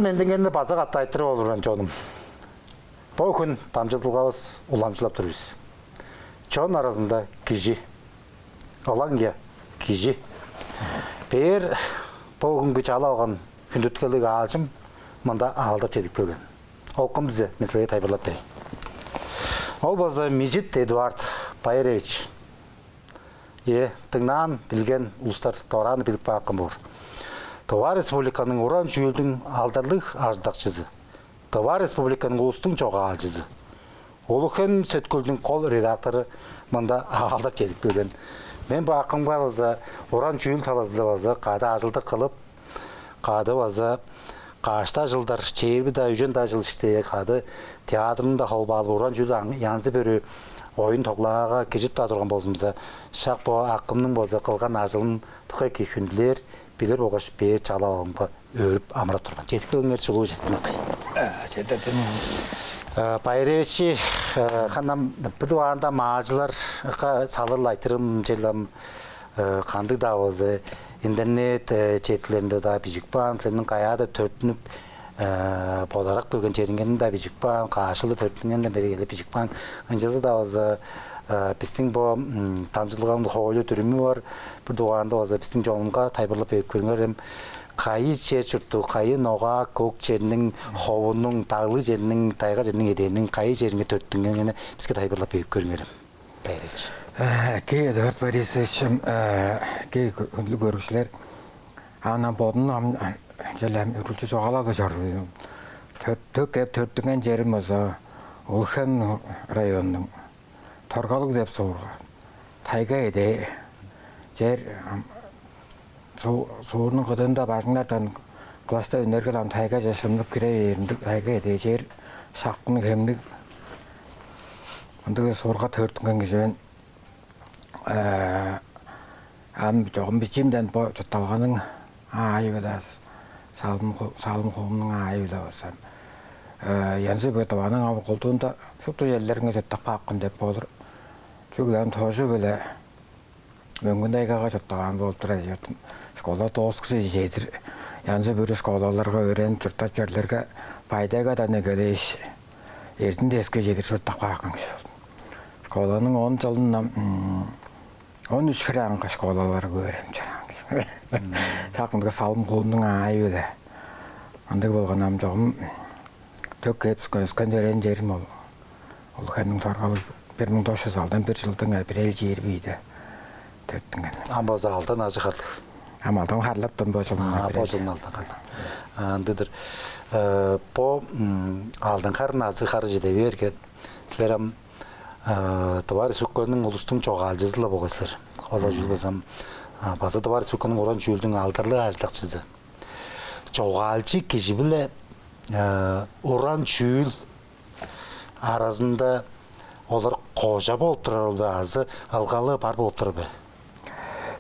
менденгенде база каттайтыр олуран жоным. Бу күн дамчыдылгабыз уламчылап турбуз. Чон аразында кижи. Алаңга кижи. Бер бу күнгө чала алган күндөткөлүк аалчым мында алдап жетип келген. Ол ким бизге мисалга тайбырлап берейин. Ол база Мижит Эдуард Баирович. Тыңнан билген улустар Тываны билип баккан бор. Тыва Республиканың уран-чүүлүнүң алдарлыг ажылдакчызы. Тыва Республиканың улустуң чогаалчызы. Улуг-Хем сеткүүлүнүң кол редактору мында алдап жетип келген. Мен бу акымга база уран-чүүл талазында база када ажылдык кылып, кады база кашта жылдар чейби да үжөн да жыл иште кады театрында холбалып уран-чүүлүнүң янзы бирөө oyun toqlağa keçip da durğan bolsumsa şaq bu haqqımның bolsa qılğan ajılın tıqı ki kündüler bilir oğaş ber çala alımba örüp amrap turman. Жетip келгенler сулуу жетмек. Жететин. Байревичи ханам бир уанда маажылар салырлы айтырым желам кандык да болсо интернет четилеринде да бижикпан сенин каяда төртүнүп Подарак бөлген жериңен да бижикпан, кашылы төртүнен да бери келип бижикпан. Анжасы да база биздин бу дамчыдылганың хоолу түрүмү бар. Бир дуганда база биздин жолунга тайбырлап берип көрүңөр. Кайы жер чурту, кайы нога, көк жеринин, хоонун, таглы жеринин, тайга жеринин эденин кайы жериңе төртүнгенге бизге тайбырлап берип көрүңөр. Байревич. Эдуард Баирович кей көргүчүлөр ана бодун Jelem ürültü çoğalağı jarı. Төрттүнген жерим болсо Улуг-Хем районунун Торголук деп сууга. Тайга эде жер суунун кыдында башыңдардан класста өнөргө алам тайга жашынып кире тайга эде жер шаккын хемдик. Андыгы сууга төрттүнген кишен ам жогун бичимден бо чотталганын айыбыда салым коомунун айыбыда болсам янзы бö Тываның абы колтуунда шукту жерлериңе жоттак баккын деп болур. Чүгүлөн тоожу беле мөңгүн айгага жоттаган болуп тура жердим. Школа 9 киши жетир. Янзы бир школаларга öğrenip журттак жерлерге пайдага да негелеш. Эртин деске жетир жоттак баккын киши. Школанын 10 жылында 13 кыранга школаларга öğrenip жүргөн. Такымдыгы салым коомунун айыбы. Андай болгон жогум тök өскөн өрен жерим ол. Улуг-Хемдин Торголук 1900 bir жылдың апрель жери бийди. Төттүнген. Амбаза алдан ажы кардык. Амалдан карлаптын бо жылдын апрель. Бо жылдын алдан карды. Андыдыр. По алдан карын ажы кары жете берген. Силерам Тыва Республиканың улустуң чогаалчызы болгосуздар. Кала жылбасам база Тыва Республиканың уран-чүүлүнүң алдарлыг ажылдакчызы. Чогаалчы киши биле уран-чүүл аразында олар кожа болуп турабы, азы алгалы бар болуп турабы?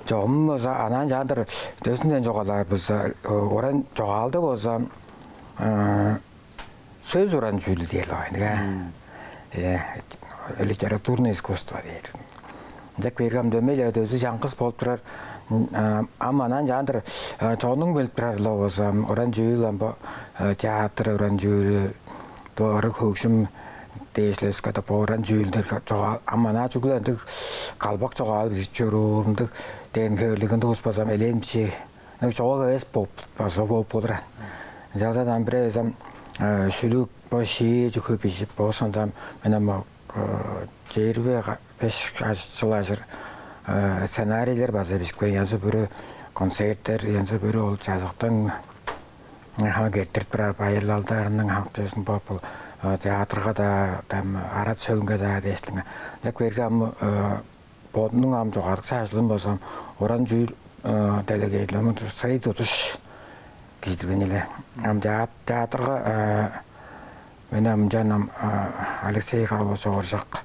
Жогум болсо анан жандыр төсүндөн жогалар болсо уран жогалды болсо сөз уран-чүүлү дейт айнга. Литературное искусство дейт. Жак бергам дөмөлө өзү жаңкыс болуп турар. Аманан жандыр чоонуң белип турарлы болсо уран-чүүлү амбо театр уран-чүүлү тоору хөкүм дейшлеске да уран-чүүлү жога амана чүгүлөндүк калбак жогаалып жүрүмдүк денгелигинде успасам эленчи жога эс болуп болур. Жададан бирезем шүлүк баши жүкөпишип болсондам менен жербе 5 жыл ажыр сценарийлер база бизге янзы бирөө концерттер янзы бирөө ол жазыктын гертирip турар байырлалдарынын хактысын болуп театрга да арат сөгүнгө да дештиң. Жак бергем бодунун ам жогорку шашылын болсом уран-чүүл делегейлемин сайт утуш кийдирген эле. Ам театрга менен жанам Алексей Карлович Оржак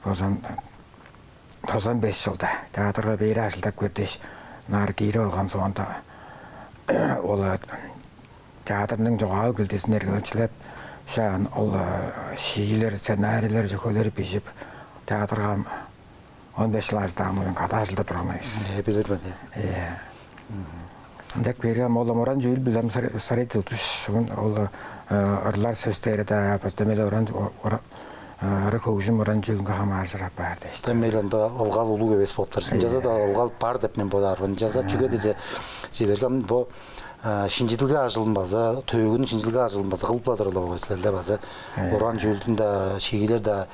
болсом 95 жылда театрга бери ажылдап көрдөш нар кийире алган соонда ол театрдын жогал килдесин эргелчилеп шан ол шийлер сценарийлер жөкөлөр бишип театрга 15 жыл ажылдаган ката ажылдап турган эмес. Билирмин. Андак берем уран жүүл билем сарайты туш ол ырлар сөздері да бастамеле уран уран жүүлүнгө хамааржырап барды. Демелен да алгал улуу эбес болуп турсун. Жаза да алгал бар деп мен болармын. Жаза чүгө десе силерге бу шинжитилге ажылынбазы, төгүнүн шинжитилге ажылынбазы кылып бадырлоо койсулар базы. Уран жүүлдүн да шегилер да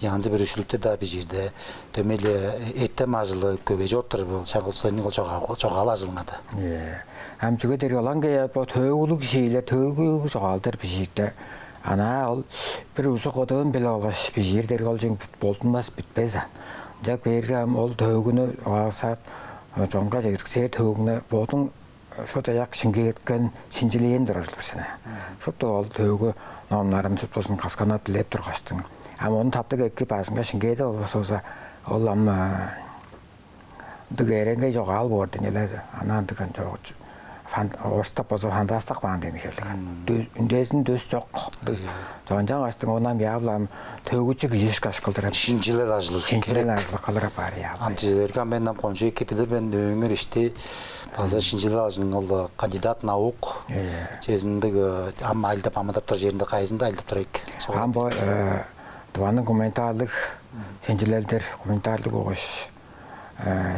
янзы бир үшүлүктө да бир жерде төмеле эртем ажылы көбөй жоптур бул чагылсанын чогаал ажылыңада. Ам чүгө дери оланга бу төгүлүк шегилер төгүлүк чогаалдар бишикте. Ана ол бир узук одон беле алгаш бир жердер колжуң болтунмас бүтпөз. Жак берге ол төгүнү алсат жоңга жегирсе төгүнү бодун шота як шинге кеткен шинжилендер ажылсына. Шотто ол төгү номнарын соттосын касканат леп тургачтың. Ам оны таптык эки башынга шингеде болсо ол ам дегеренге жогаал бордун эле анан деген жогочу. Орста позо фантастик баан демекелик. Үндесин дөс жок. Жонжан астың онан яблам төгүчү кижиш кашкылдырат. Шинжилер ажылы. Шинжилер ажылы калыра бар я. Амчылерге менден конжу экипилер мен өңөр ишти база шинжилер ажылын ол кандидат наук. Сезиндеги ам айылдап амадап тур жеринде кайсында айылдап турайык. Ам бу Тываның гуманитарлык шинжилердер гуманитарлык огош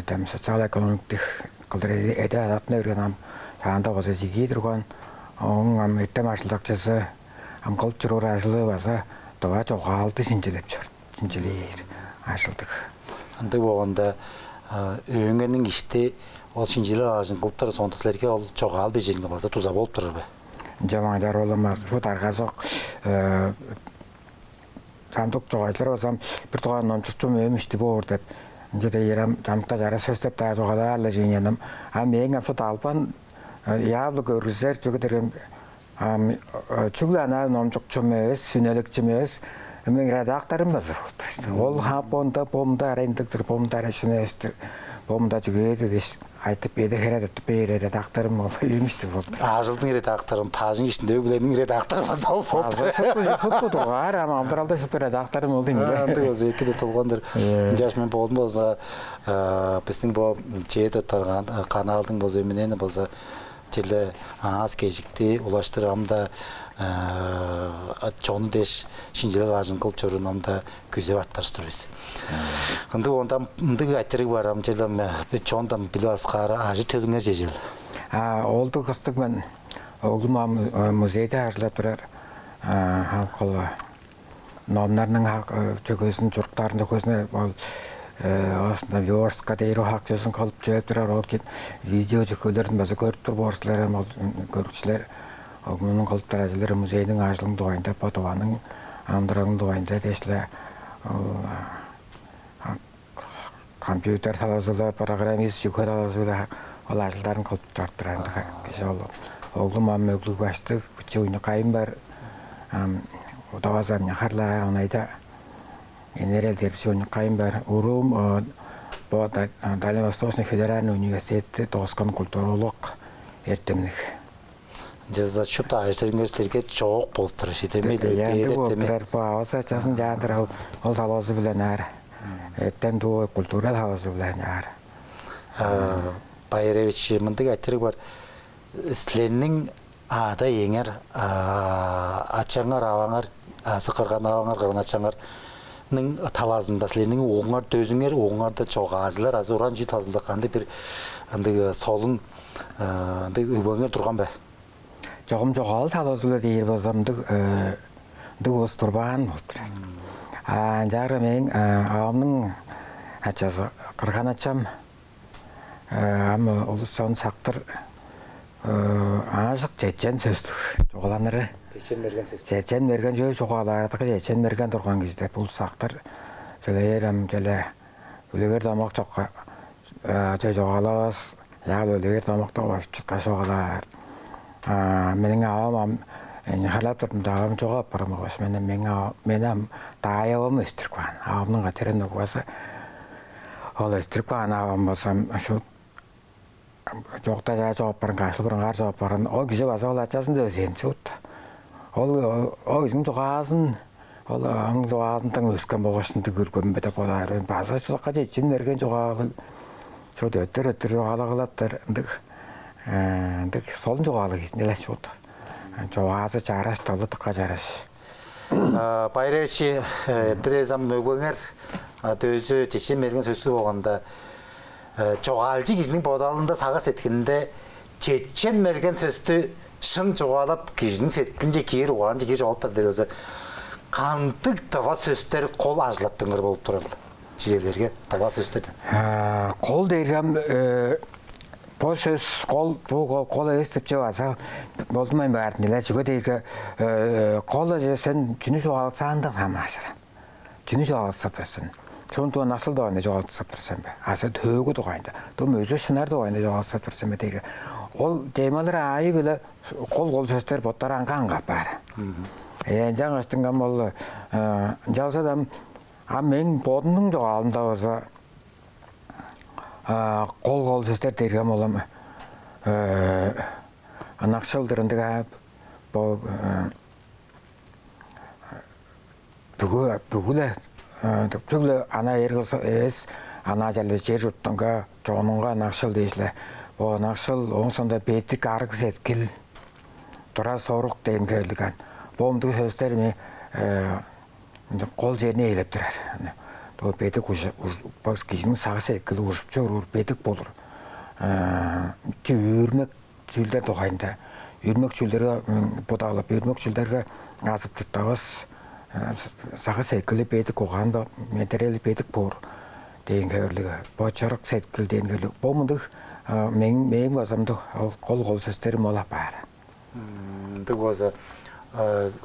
там социал-экономиктик кылдыры эде атына өргөн анда база жиги турган ам эртем ажылдакчызы ам кылып жүрөр ажылы база Тыва чогаалды шинжилеп жүр. Шинжилер ажылдык. Андай болгондо өңгөнүн ишти ол шинжилер ажын кылып туруп сонда силерге ол чогаал бир жеринге база туза болуп турурбу? Жамандар оламаз. Шу таргазок Тамдык жоғайлар болсам, бір туған номчукчум өмүштү боор деп. Жеде ерам тамдыкта жара сөз деп да жоғаларлы жеңеним. Мен амсо талпан яблы көргүзер жөгөдөрөм. Чүглү ана номчукчум эмес, сүнөлүкчүм эмес. Мен редакторум базар болду. Ол хапонда помда арендиктер помда арашынестир. Помда жүгөдү деш айтып эде хередип бере редакторум өмүштү болду. Ажылдын редакторун пажың ичинде өглөнүн редактору базал болду. Шутку тургар, ама Абдыралда шутку редакторум болду эмне. Андай өзү экиде толгондор. Жаш мен болдум болсо, биздин бу жээде турган каналдын болсо эмнени болсо теле аз кежикти улаштырамда чону деш шинжилер ажын кылып жүрүнамда күзө аттарыстырбыз. Анда онда мындай айтыры бар ам желем чондам биласкара ажы төлүңөр жежел. Олду кыстык мен оглум музейде ажылап турар. Халкыла номнарның жөгөсүн журттарында көзүнө ол aslında Viorska deyir o hak sözün kalıp cevaptırar o ki video çıkıyorlardı bazı görüp borçlar görücüler onun kalıp tarayıcıları müzeyin açılım doğayında Tываның Andırağın doğayında deşle kompüter salazılı programist çıkıyor salazılı o açılların kalıp tarttıran kişi oldu. Oğlum amma öglük baştık bıçı oyunu kayın var o da vazam yakarlar onayda Генерал Терпсионный Каймбер, Урум, Дальневосточный федеральный университет, Тоскан культуролог, эртемник. Жазда чөп университетке чоқ болып тұр, жетемейді. Енді болып тұрар, осы часын жандыр ол талазы білен әр. Эртем туы культура талазы білен әр. Баирович, мындық әттірік бар, сілерінің ада еңер, ачаңар, аваңар, асы қырған аваңар, қырған ачаңар, талазында сілерінің оңар төзіңер, оңарда чоғалчылар, азы уран жүй тазында қанды бір солын өбөңер тұрған бә? Жоғым жоғалы талазылы дейір болсамдық осы тұрбаған болды. Жағы мен ауымның әчасы қырған ачам, олыс соны сақтыр ашық жетчен сөздік жоғаланыры. Жетчен мерген жөй жоғалардығы жетчен мерген тұрған кезде бұл сақтыр жөлейерім жөлі өлігер дамақ жоққа жөй жоғалағыз, яғыл өлігер дамақта ұшыққа жоғалар. Менің ауам халап тұрдым да ауам жоғап барым оғыз. Менің дай ауам өстірік баған. Ауамның қатерін өквасы ол өстірік баған ауам болсам жоқта жоғап барын, қашыл бұрын қар жоғап барын. Ол күзі баса ол атшасын да өзен жұт. Ол күзінің жоғасын, ол аңның жоғасын таң өскен болғашынды көргім бәді болар. Баса жоққа жетшін мерген жоғалы. Шоды өттір жоғалы қылаптыр. Дик солон жоғалы кезінде ләш болды. Жоғазы жараш, талдыққа жараш. Байречи бірезам мөгөңер дөзі жешен мерген сөзі болғанда чогаалчы кижинин бодалында сага сеткинде чечен мерген сөздү шын жоғалап кижинин сеткинде кийир уган же кийир жоғалыптар дегенде кантык Тыва сөздөр кол ажылаттыңыр болуп турат жижелерге Тыва сөздөрдөн. Кол дегем по сөз кол кол эстеп жабаса болдумай баарын эле жүгө дейге кол сен жүнү жоғалсаң да тамашыра. Жүнү жоғалсаптырсың. Сонтуан насыл да жоғалтсаптырсың бе. Аса төгү тугайында. Том өзү шынар тугайында жоғалтсаптырсың бе дейге. Ол демалар айы беле кол сөздөр боттаранган капар. Жаңаштынган бол жалсадам мен бодумдун жоғалында болса кол сөздөр дегем болом. Накшылдырындыга бүгүле түгүлө ана эргилсе эс ана жалы жер журттунга жоонунга накшыл дейсиле. Бо накшыл оңсонда бетик аргы сеткил тура сорук деген келген. Бомдук сөздөр эми кол жерине eelеп турар. То бетик бос кишинин сага сеткил урушуп чогур бетик болур. Үрмөк чүлдөр тугайында. Үрмөк чүлдөргө бодалып, үрмөк чүлдөргө азып жуттабыз. Сага сеткили бетик уганда материал бетик бор деген көрлүгү. Бо чорок сеткил деген көрлүгү. Бомдук мен басамдык кол сөздөр мола бар. Дик болсо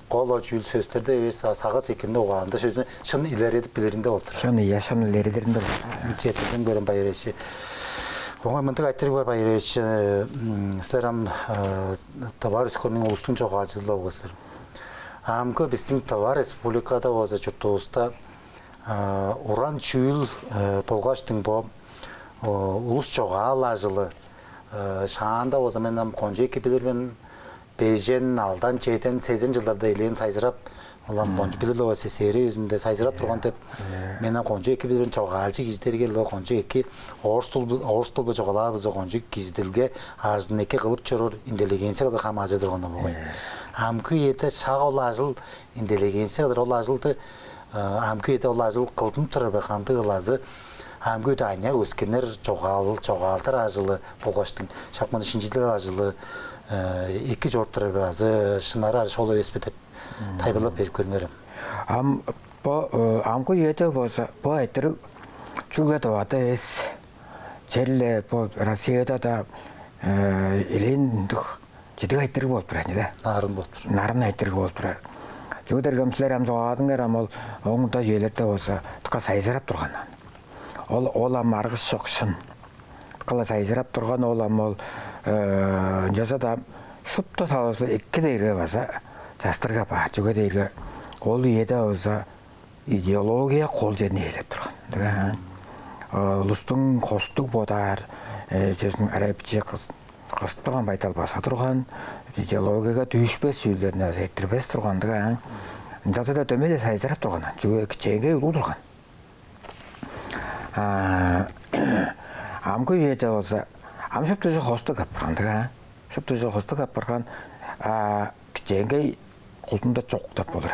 кол чүл сөздөрдө эбес сага секинде уганда сөзүн шын илеретип билеринде отур. Шын яшын илередеринде отур. Четирден көрөн Байречи. Оңой мынтык айтырып бар Байречи, сэрам Тыва Республиканын улустуң чогаалчызы болсор. Амко биздин Тыва Республикада болсо журтубузда уран-чүүлүнүң болгоштун бо улус чогаал ажылы шаанда болсо мен конжу эки билермен бежен алдан чейтен 80 жылдарда элен сайзырап улам конжу билелөө сесери өзүндө сайзырап турган деп мен конжу эки билермен чогаалчы киздерге конжу эки орус тилбе чогаларбыз конжу киздилге ажын эки кылып чорор инделегенсе кадыр хам ажы турганда болгой. Амку ете шаг ол ажыл инделегенсе кадыр ол ажылды амку ете ол ажыл кылдым турар бе канды кылазы амгүйді айня өскенер жоғалтыр ажылы болгоштың шақманы шинжидер ажылы екі жорттыр азы шынары шолу еспетіп тайбылап беріп көрмерім. Амку ете болса, бұл айтыры чүгеті ваты ес желі Россияда да елендік жедік айтыры болып тұрады, не? Нарын болып тұр. Нарын айтыры болып тұрады. Жүгедер көмсілер әм жоғадыңдар, ол оңында желерді болса тұқа сайзырап тұрғаннан. Ол марғыз шоқшын. Қала сайзырап тұрған ол жасада сұпты салысы екі дейірге баса жастырға бар жүге дейірге ол еді өзі идеология қол жеріне елеп тұрған. Улустуң қостық бодар, жөзінің әрәпче қысып тұрған байтал баса тұрған, идеологияға түйішпес сөйлеріне әйтірбес тұрған. Жасада дөмеде сайзырап тұрған, жүге кішенге ұлу тұрған. Амку ете болса, шөптөжі қосты қапырған. Шөптөжі қосты қапырған кішенге құлтында жоқтап болыр.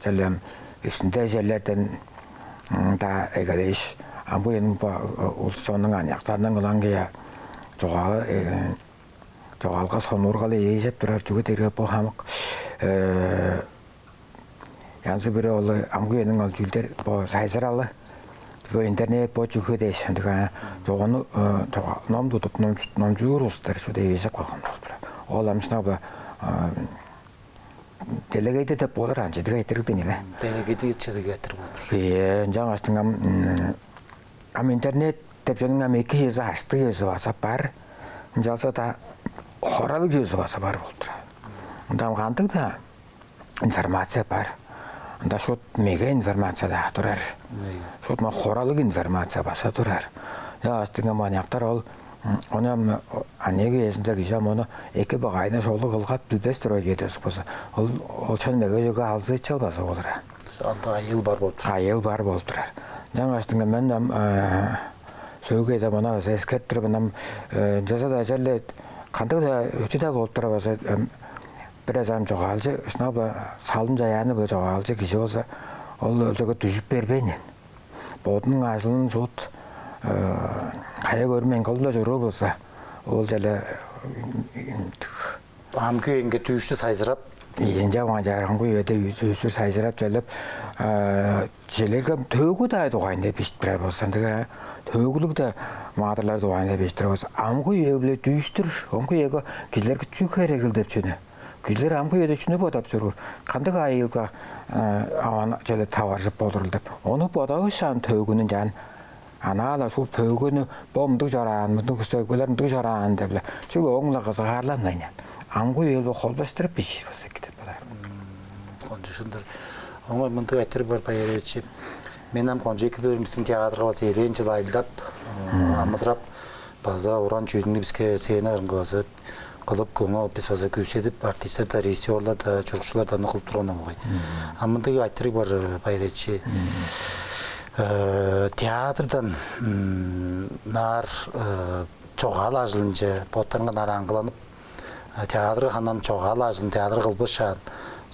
Жәлем үстінде жәлерден да әгелейш. Амку енің ұлысының аңяқтарының ұланғия жоғалға сонурғалы ейсеп тұрар жүгі терге бұл қамық. Янсы бірі олы амку енің ол жүлдер бұл сайзыралы. Интернет по жүгі дейсін. Жоғаны ном тұтып, ном жүгір ұстар сүрде ейсеп қалған болдыр. Ол амшына бұл делегейді деп болыр, анжедігі айтырықтың елі. Делегейді етшезігі айтыр болыр. Жаңа аштың интернет деп жөнің екі жезі ашты жезі баса бар. Жалса да қоралық жезі баса бар болдыр. Қандық да информация бар. Анда шот мега информация да тұрар. Шот ма қоралық информация баса тұрар. Астыңа манияқтар ол оны анеге есінде кежем оны екі бағайны жолы қылғап білбес тұрар етесі болса. Ол шын мега жөгі алзы етшел баса болыр. Анда айыл бар болып тұрар. Айыл бар болып тұрар. Жаңа астыңа мен сөйгейді мұна ескерттір бұнам жасада жерле қандық да өте да болып тұра баса бір азам чогаалчы ышна бұл салым жаяны бұл чогаалчы киши болса ол өлжігі түжіп бербейнен бодының ажылын суыт қая көрмен қолда жүру болса ол жайлы Амкі енге түйішті сайзырап Енді оған жарған қой өте үсір сайжырап жайлап желерге төгі да туғайында бештірер болсандығы төгілік да мағдырлар туғайында бештірер болса амқы өбіле түйістір оңқы егі кезлер күтші керегіл деп чөні кезлер амқы өді чүні бодап жүргір қандық айылға ауан жайлы таваржып болдырыл деп оны бодауы шан төгінің жан анала сол төгіні бомдық жаран мұндық сөйгілеріндік жаран деп жүгі оңла қызы ғарланмайын амқы өбіле қолбастырып бешер болса Қонжышындар. Оңай мұнды әттір бар Баирович. Мен қонжы екі бөлімісін театрға басы елен жыл айылдап, амыдырап, база уран-чүүлүнүң бізге сені ұрынғыласып, қылып көңі біз база көседіп, артистер да, режиссерлар да, чоғышылар да қылып тұрғаны оңай. Амынды әттір бар Баирович. Театрдан нар чоғал ажылынжы, боттанған араңғыланып, театры қанам чоғал ажылын, театр қылбышан,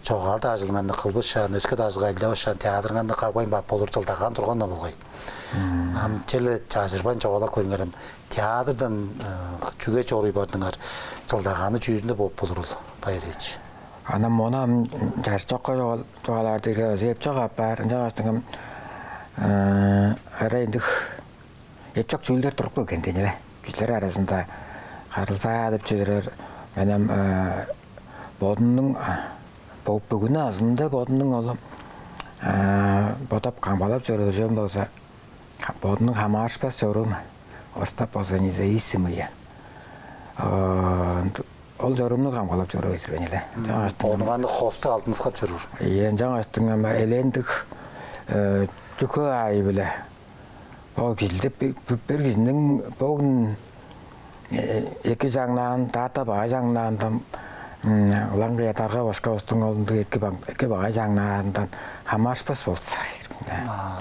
чоғалды ажылыңанды қылбышан, өскі дажылға әлдеуішан, театрыңанды қағбайын бап болыр жылдаған тұрғанна болғай. Телі жажырбан чоғала көрінгерім, театрдан жүге чоғырый бардыңар, жылдағаны жүзінде болып болыр ол, Баирович. Анам онам жарчоққа чоғаларды зеп чоғап бар, жағастыңым әрайындық епчоқ жүлдер тұрып көлгенден елі. Күшлер арасында қарылса деп жүдерер, мәнем бодының бүгін азында бодының олым бодап қамбалап жүргізем болса бодының қама ашпас жүрім орыстап болса независимый ол жүрімні қамбалап жүргізер бен елі. Онығанды қосты алтын сқап жүрір. Жаңастың әлендік жүкі айы білі ол кезілдеп бір кезінің бүгін екі жаңнан тарта бағай жаңнан Уланғы ятарға башқа ұстың олынды екі бағай жаңнарынан хамашпас болса.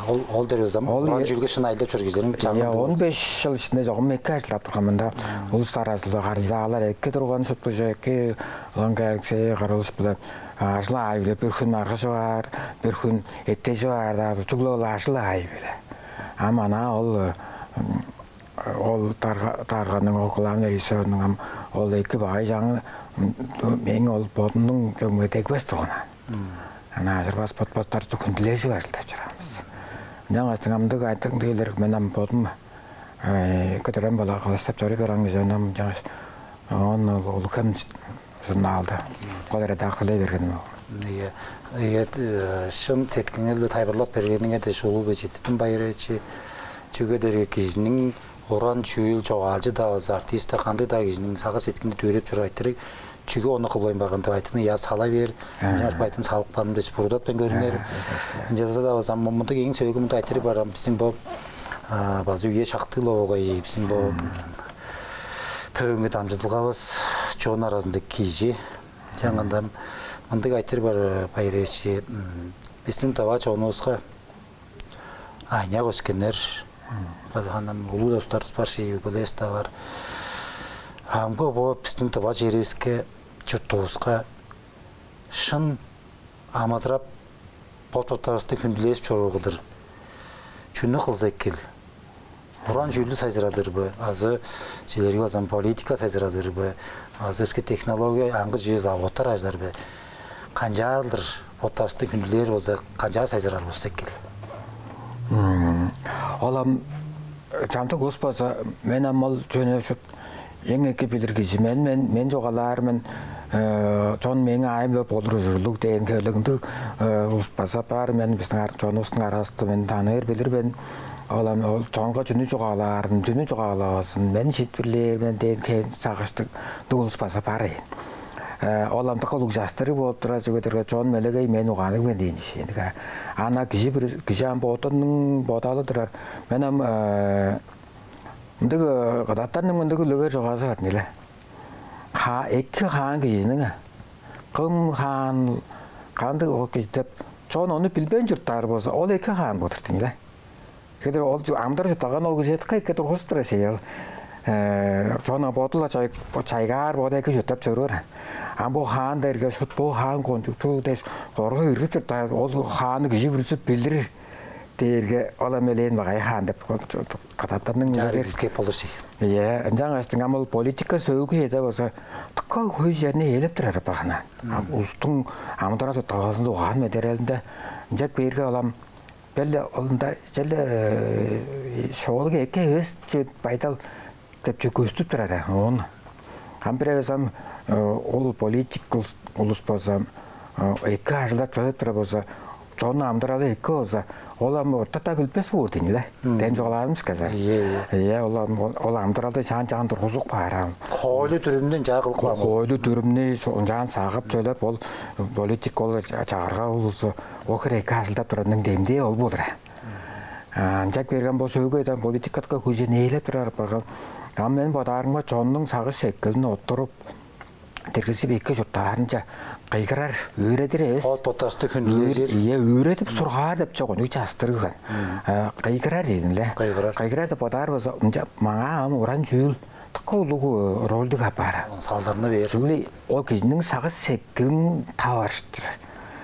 Ол дәр өзім, уран жүлге шын айылдап жүргізерін жаңын болды? 15 жыл ішінде жоғым екі ажылап тұрғамында улустар аразында қарызағалар әкке тұрған сұтты жәкке уланғы әріксе қарылыс бұлан ажылы айылы бір күн марғышы бар, бір күн етте жуар, жүглі ол ажылы айылы. Амана ол тарғаның оқылан режиссерінің ол екі бағай жаңы мен ол бодының жөңге тегбес тұрғына. Ажырбас бодбаттарды күнділесі барылдап жүрамыз. Жаңастың амдық айтың дейлер мен бодым көтерен бала қаластап жөрі бераңыз өнім жаңас оны Улуг-Хем жұрна алды. Ол редакторлай берген шын сеткіңелі тайбырлап бергенің әді жолу бөжеттің Баирович жүгедерге кежінің уран-чүүлүнүң чогаалчы да артист қанды да кежінің саға сеткінде төреп жүр айттырыг чүгі оны қылбайын баған деп айтыны я сала бер жаңаш байтын салық баным деп бурдатпен көрінер жаза да болсам мұнда кейін сөйгімді айттыры бар біздің бұл базы үйе шақтылы оғай біздің бұл пөвіңге дамчыдылғабыз чоғын аразында кижи жаңғанда мұнда айттыры бар Баирович біздің Тыва чоғынуызға айняқ өскенер базғанам улуу достарыбыз бар шейгілес да бар амғы болып біздің Тыва жереске жұрттуызға шын амадырап бот-боттарысты күнділесіп жорғылдыр чүні қылза кел уран-чүүлүнүң сайзырадыр бі азы желерге азам политика сайзырадыр бі азы өске технология аңғы жүйе заводтар аждар бі қанжардыр боттарысты күнділер болса қанжар сайзырар болса кел Олам жанты қоспаса мен амал жөне шут ең екі білір кезі мен жоғалар мен жон мені айымлы болыр жүрлік дейін көлігінді ұспаса бар мен біздің жон ұстың арасты мен таныр білір мен олам ол жонға жүні жоғаласын мен шетбірлер мен дейін кейін сағыштық ұспаса бар ең Оламды қолық жастыры болып тұра жүгетерге жон мәлігей мен ұғаның мен дейін ішендігі. Ана кіші ам ботының боталы тұрар. Мен ам мұндығы қадаттарының мұндығы үлігер жоғазы бар нелі. Екі қан кешінің қым қан қанды ол кешдеп жон оны білбен жұрттары болса ол екі қан бұтырды нелі. Кедер ол амдар таган ол гезеткай кедер хостра сеял. Жона ботла чайгар бодай ке жутап чөрөр. Амбо хаан дерге шут бо хаан контукту дэс горго үрүп та ол хааны гижи бүрүсүп билдир дээрге аламелен багай хаан деп кататтанын жарыке полуси. Иә, жаңастың амал политика сөөгү эде болса тыкка көй жерне элеп турар бархана. Улустуң амдара тагасында уган материалында жак берге алам беле олунда желе шоолга эке өс байдал деп көстүп турар. Он амбиресам ол политик улус болсам эке ажылдап чыгып тура болса жона амдаралы эке болса ол ортата билбес болдун эле. Дем жогаларымыз казар. Иә, ол амдаралды жан тургузук бара. Хойлу түрүмдөн жагыл кылам. Хойлу түрүмнү жан сагып жөлөп ол политик ол чагарга болсо окер эке ажылдап туранын демде ол болду. Жак берген болсо өгөйдөн политикатка көжөн ээлеп турар багы. Мен бадарыңга жоннун сагы секкилин отуруп тергесип эки журттарынча кайгырар үйрөтөр эбес. От потасты күнлөр. Иә, үйрөтүп сургаар деп чогон үч астырган. Кайгырар дедим эле. Кайгырар деп бадар болсо мага уран-чүүлүнүң такылуу ролду капара. Салдарына бер. Жүгүлү ол кижинин сагы секкилин табаштыр.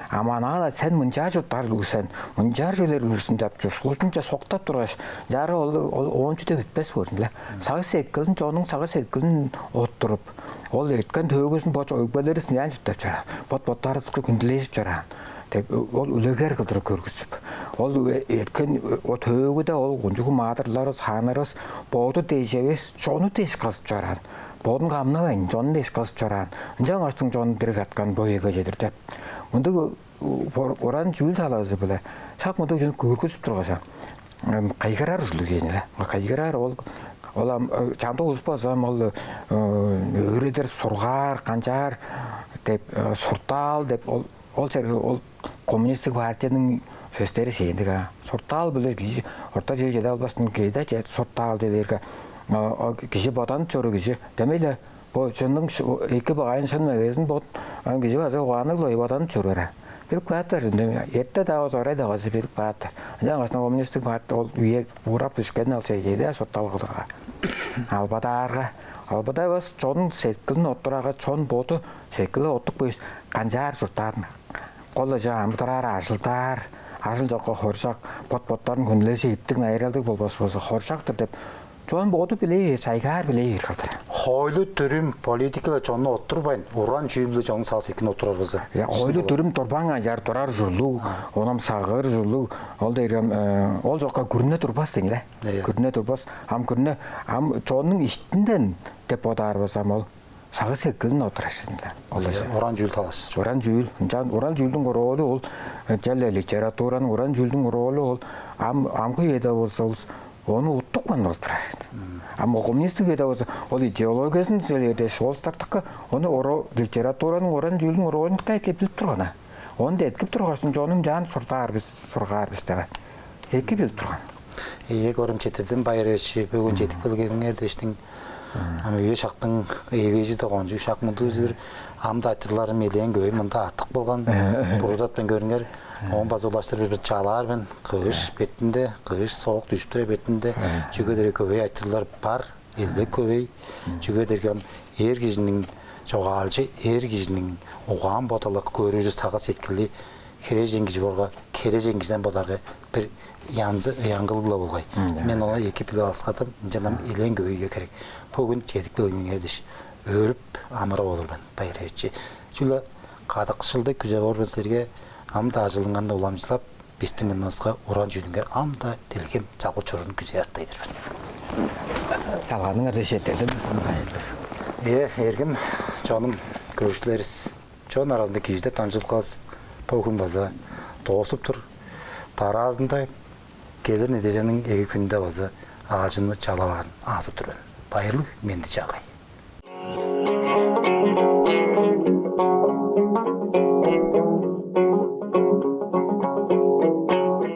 Аманала сен мынча журттар үлсен, мынча жерлер үлсүн деп жошулучунча соктап тургаш, жары ол ончу деп bitпес болдун эле. Сагы секкилин жонун сагы секкилин отуруп, ол өткөн төгөсүн боч өкбөлөрүс нян жуттап жара. Боттары күндүлешип жара. Тек ол үлөгөр кылдырып көргүзүп. Ол өткөн төгөдө ол гунжугу маадырларыбыз, ханарыбыз боду дейжебес, жону дейш калып жаран. Бодун камнабайын, жону дейш калып жаран. Жаңаштың жону дирек аткан бойга жетир деп. Мында уран-чүүлүнүң талабы беле. Шак мында көргүзүп тургаса. Кайгырар жүлүгөн эле. Кайгырар ол чамда успасам ол өрөдөр сургар, канчар деп суртал деп ол жерге ол коммунисттик партиянын сөздөрү сендиге. Суртал биле киши орта жерде албастын кейде суртал делерге киши батан чору киши демейле бо чондун эки багайын шын мэгезин бот киши база уганыг лой батан чорора. Бир квартар эрте дагы зорай дагы бир квартар. Жаңасын коммунисттик партия ол үйе бурап түшкөн ал жерде суртал кылдырга. Албадай бас чон секкилин отурага чон боту секкиле оттук бөйс канжар суртарын. Колы амдарар ажылдар, ажыл жокко хоршак, боттарын күнлөсү иптик айралдык болбосо хоршактыр деп чон боту биле чайгар биле калтыр. Хойлу түрүм политикада чонну отурбайын, уран-чүүлүнүң чонун сагы секкилин отурар болсо. Хойлу түрүм турбаңа жар турар жулуу, онам сагыр жулуу, ол дегем ол жокко күрүнө турбас дейм эле. Күрүнө турбас, күрүнө чонун иштинден деп бодар болсам ол сагы секкилин отурашында. Уран-чүүлүн талаш. Уран-чүүлүнүң ролу ол желе литературанын уран-чүүлүнүң ролу ол амкы эде болсо onu uttукман болуп турат. Ама коммунисттик эде болсо ол идеологиясын сөйлөдө шолстардыкка onu литературанын уран-чүүлүнүң ролун кайып билип турган. Onu эткип тургасын жонун жан сургар биз деп. Эки билип турган. Көрүм четирдин Баирович бүгүн жетип келгениңер дештиң. Ама үйө шактың эбежи да конжу шак мынды өзүр амда айтырлары мелен көй мында артык болгон. Бурудаттан көрүңөр он базулаштырып бир чаларбын. Кыш бетинде, кыш соок түшүп тура бетинде жүгөдөрө көбөй айтырлар бар. Элбек көбөй жүгөдөргөн эр кишинин чогаалчы, эр кишинин уган боталык көрүүжү сага сеткили кережен киши борго, кережен кишиден боларга бир яңгылгыла болгой. Мен ona эки пиле алскатым, жанам элен көбөйгө керек. Бүгүн жетип келгениңердиш. Өрүп амыра болурмун, Баирович. Шула кадыкшылды күзө борбун силерге амда ажылынганда уламжылап, биздин менен уран-чүүлүнгөр амда делгем жалгы чорун күзө артайдырмын. Талганыңар дешеттердим. Эргим, чонум көрүшүлөрүз. Чон арасында кижде танжылказ погун база тоосуп тур. Аразында келин эдеренин эки күндө база ажыны чалабан асып турган. Байырлык менди чагай.